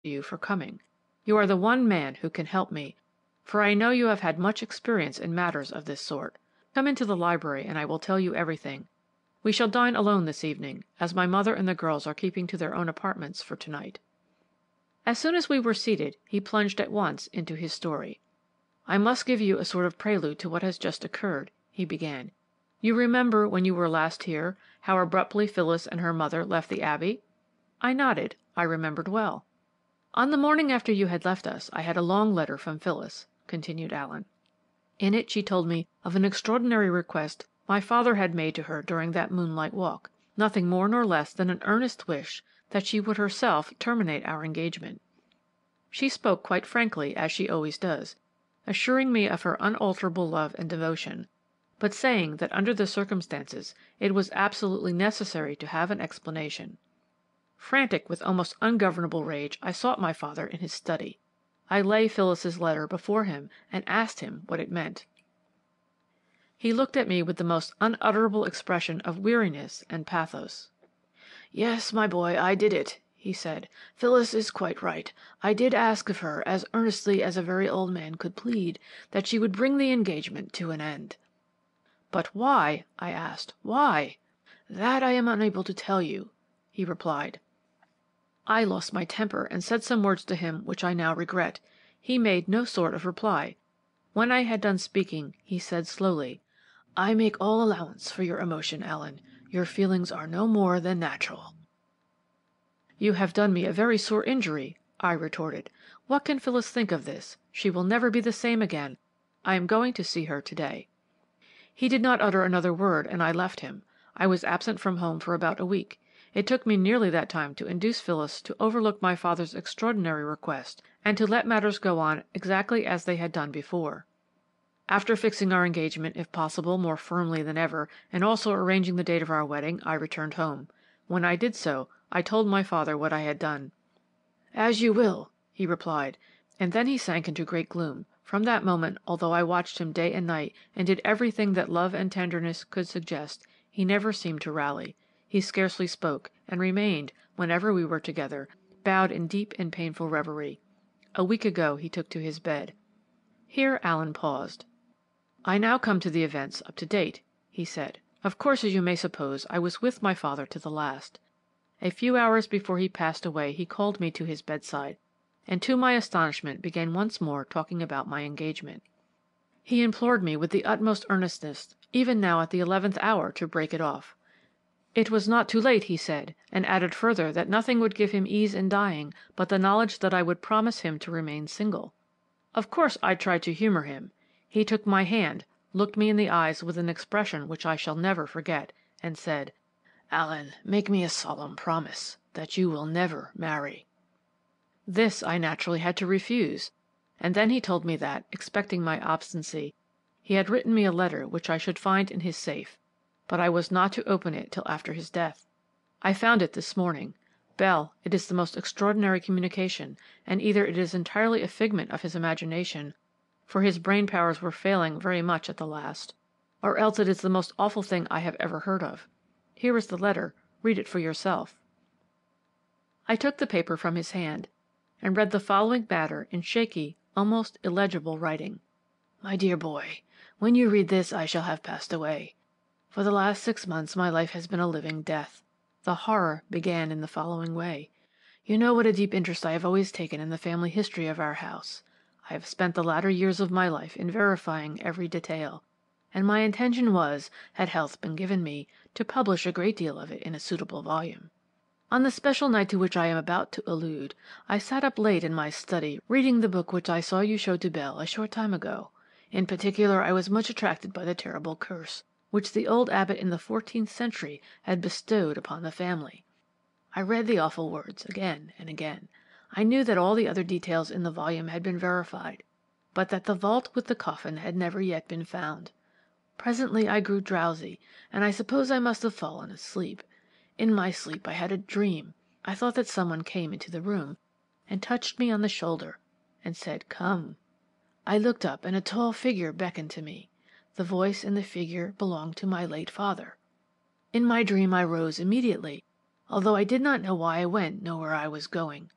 you for coming. You are the one man who can help me, for I know you have had much experience in matters of this sort. Come into the library and I will tell you everything. We shall dine alone this evening, as my mother and the girls are keeping to their own apartments for tonight." As soon as we were seated, he plunged at once into his story. "I must give you a sort of prelude to what has just occurred," he began. "You remember, when you were last here, how abruptly Phyllis and her mother left the Abbey?" I nodded. I remembered well. "On the morning after you had left us, I had a long letter from Phyllis," continued Allen. "In it she told me of an extraordinary request my father had made to her during that moonlight walk, nothing more nor less than an earnest wish that she would herself terminate our engagement. She spoke quite frankly, as she always does, assuring me of her unalterable love and devotion, but saying that under the circumstances it was absolutely necessary to have an explanation. Frantic with almost ungovernable rage, I sought my father in his study. I lay Phyllis's letter before him and asked him what it meant. He looked at me with the most unutterable expression of weariness and pathos. "Yes, my boy, I did it," he said. "Phyllis is quite right. I did ask of her, as earnestly as a very old man could plead, that she would bring the engagement to an end." "But why?" I asked. "Why?" "That I am unable to tell you," he replied. I lost my temper and said some words to him which I now regret. He made no sort of reply. When I had done speaking, he said slowly, "I make all allowance for your emotion, Allen. Your feelings are no more than natural." "You have done me a very sore injury," I retorted. "What can Phyllis think of this? She will never be the same again. I am going to see her to-day." He did not utter another word, and I left him. I was absent from home for about a week. It took me nearly that time to induce Phyllis to overlook my father's extraordinary request, and to let matters go on exactly as they had done before. After fixing our engagement, if possible, more firmly than ever, and also arranging the date of our wedding, I returned home. When I did so, I told my father what I had done. "As you will," he replied, and then he sank into great gloom. From that moment, although I watched him day and night, and did everything that love and tenderness could suggest, he never seemed to rally. He scarcely spoke, and remained, whenever we were together, bowed in deep and painful reverie. A week ago he took to his bed. Here Allen paused. "I now come to the events up to date," he said. "Of course, as you may suppose, I was with my father to the last. A few hours before he passed away he called me to his bedside, and to my astonishment began once more talking about my engagement. He implored me with the utmost earnestness, even now at the 11th hour, to break it off. It was not too late, he said, and added further that nothing would give him ease in dying but the knowledge that I would promise him to remain single. Of course I tried to humor him. He took my hand, looked me in the eyes with an expression which I shall never forget, and said, 'Allen, make me a solemn promise that you will never marry.' This I naturally had to refuse, and then he told me that, expecting my obstinacy, he had written me a letter which I should find in his safe, but I was not to open it till after his death. I found it this morning. Bell, it is the most extraordinary communication, and either it is entirely a figment of his imagination, for his brain powers were failing very much at the last, or else it is the most awful thing I have ever heard of. Here is the letter. Read it for yourself." I took the paper from his hand, and read the following matter in shaky, almost illegible writing. "My dear boy, when you read this I shall have passed away. For the last 6 months my life has been a living death. The horror began in the following way. You know what a deep interest I have always taken in the family history of our house. I have spent the latter years of my life in verifying every detail, and my intention was, had health been given me, to publish a great deal of it in a suitable volume. On the special night to which I am about to allude, I sat up late in my study reading the book which I saw you show to Bell a short time ago. In particular, I was much attracted by the terrible curse which the old abbot in the 14th century had bestowed upon the family. I read the awful words again and again. I knew that all the other details in the volume had been verified, but that the vault with the coffin had never yet been found. Presently I grew drowsy, and I suppose I must have fallen asleep. In my sleep I had a dream. I thought that someone came into the room and touched me on the shoulder and said, 'Come.' I looked up, and a tall figure beckoned to me. The voice and the figure belonged to my late father. In my dream I rose immediately, although I did not know why I went nor where I was going.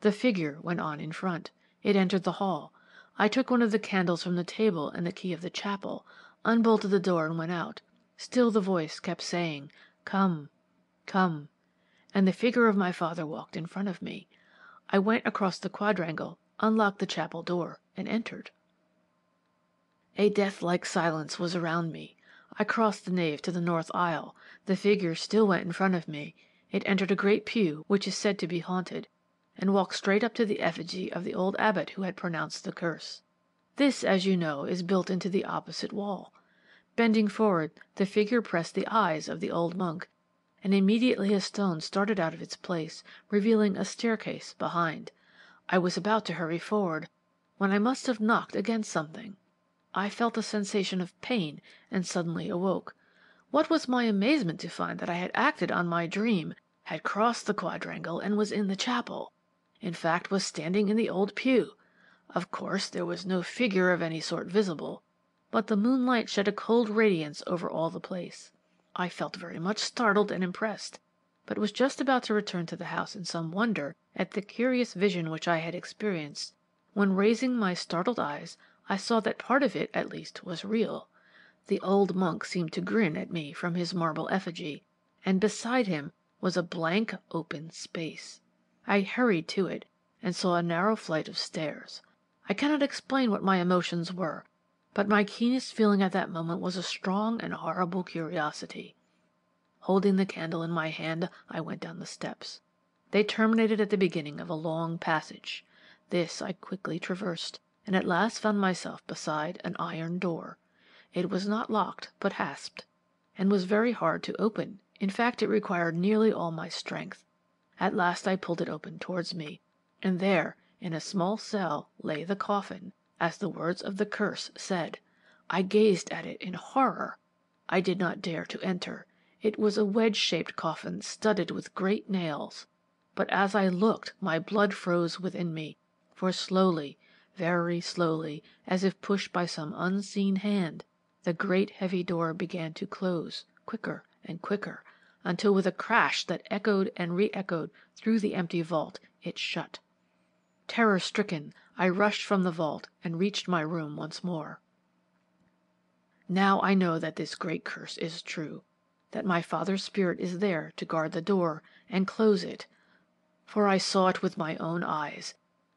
The figure went on in front. It entered the hall. I took one of the candles from the table and the key of the chapel, unbolted the door and went out. Still the voice kept saying, "Come, come," and the figure of my father walked in front of me. I went across the quadrangle, unlocked the chapel door, and entered. A death-like silence was around me. I crossed the nave to the north aisle. The figure still went in front of me. It entered a great pew, which is said to be haunted, and walked straight up to the effigy of the old abbot who had pronounced the curse. This, as you know, is built into the opposite wall. Bending forward, the figure pressed the eyes of the old monk, and immediately a stone started out of its place, revealing a staircase behind. I was about to hurry forward, when I must have knocked against something. I felt a sensation of pain and suddenly awoke. What was my amazement to find that I had acted on my dream, had crossed the quadrangle and was in the chapel. In fact, was standing in the old pew. Of course, there was no figure of any sort visible, but the moonlight shed a cold radiance over all the place. I felt very much startled and impressed, but was just about to return to the house in some wonder at the curious vision which I had experienced, when raising my startled eyes, I saw that part of it, at least, was real. The old monk seemed to grin at me from his marble effigy, and beside him was a blank open space. I hurried to it, and saw a narrow flight of stairs. I cannot explain what my emotions were, but my keenest feeling at that moment was a strong and horrible curiosity. Holding the candle in my hand, I went down the steps. They terminated at the beginning of a long passage. This I quickly traversed, and at last found myself beside an iron door. It was not locked, but hasped, and was very hard to open. In fact, it required nearly all my strength. At last I pulled it open towards me, and there, in a small cell, lay the coffin, as the words of the curse said. I gazed at it in horror. I did not dare to enter. It was a wedge-shaped coffin studded with great nails. But as I looked, my blood froze within me, for slowly, very slowly, as if pushed by some unseen hand, the great heavy door began to close, quicker and quicker, until with a crash that echoed and re-echoed through the empty vault, it shut. Terror-stricken, I rushed from the vault and reached my room once more. Now I know that this great curse is true, that my father's spirit is there to guard the door and close it, for I saw it with my own eyes,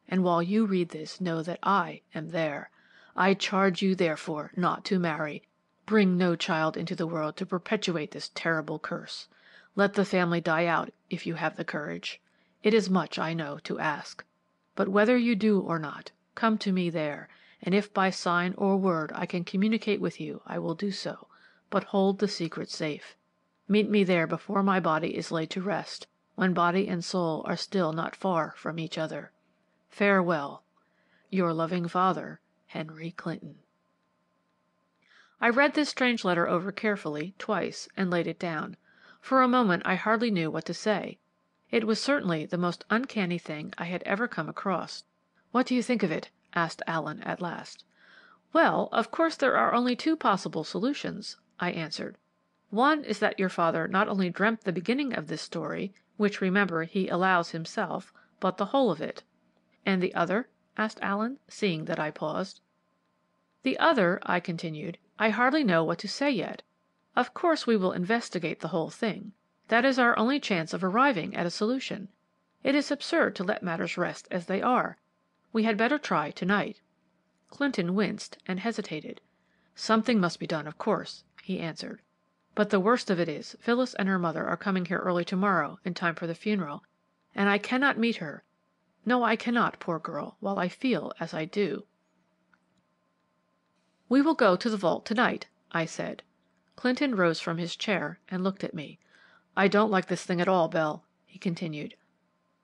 and while you read this, know that I am there. I charge you, therefore, not to marry. Bring no child into the world to perpetuate this terrible curse. Let the family die out if you have the courage. It is much, I know, to ask. But whether you do or not, come to me there, and if by sign or word I can communicate with you, I will do so, but hold the secret safe. Meet me there before my body is laid to rest, when body and soul are still not far from each other. Farewell. Your loving father, Henry Clinton. I read this strange letter over carefully, twice, and laid it down. For a moment I hardly knew what to say. It was certainly the most uncanny thing I had ever come across. "What do you think of it?" asked Allen at last. "Well, of course there are only two possible solutions," I answered. "One is that your father not only dreamt the beginning of this story, which remember he allows himself, but the whole of it." "And the other?" asked Allen, seeing that I paused. "The other," I continued, "I hardly know what to say yet. Of course we will investigate the whole thing. That is our only chance of arriving at a solution. It is absurd to let matters rest as they are. We had better try tonight." Clinton winced and hesitated. "Something must be done, of course," he answered. "But the worst of it is, Phyllis and her mother are coming here early tomorrow, in time for the funeral, and I cannot meet her. No, I cannot, poor girl, while I feel as I do." "We will go to the vault tonight," I said. Clinton rose from his chair and looked at me. "I don't like this thing at all, Belle," he continued.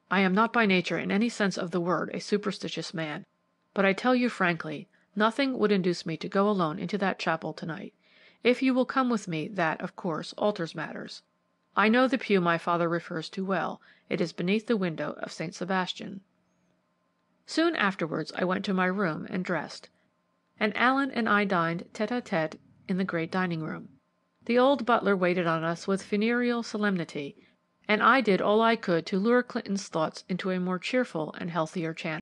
"I am not by nature in any sense of the word a superstitious man, but I tell you frankly, nothing would induce me to go alone into that chapel tonight. If you will come with me, that, of course, alters matters. I know the pew my father refers to well. It is beneath the window of St. Sebastian." Soon afterwards I went to my room and dressed, and Allen and I dined tête-à-tête in the great dining room. The old butler waited on us with funereal solemnity, and I did all I could to lure Clinton's thoughts into a more cheerful and healthier channel.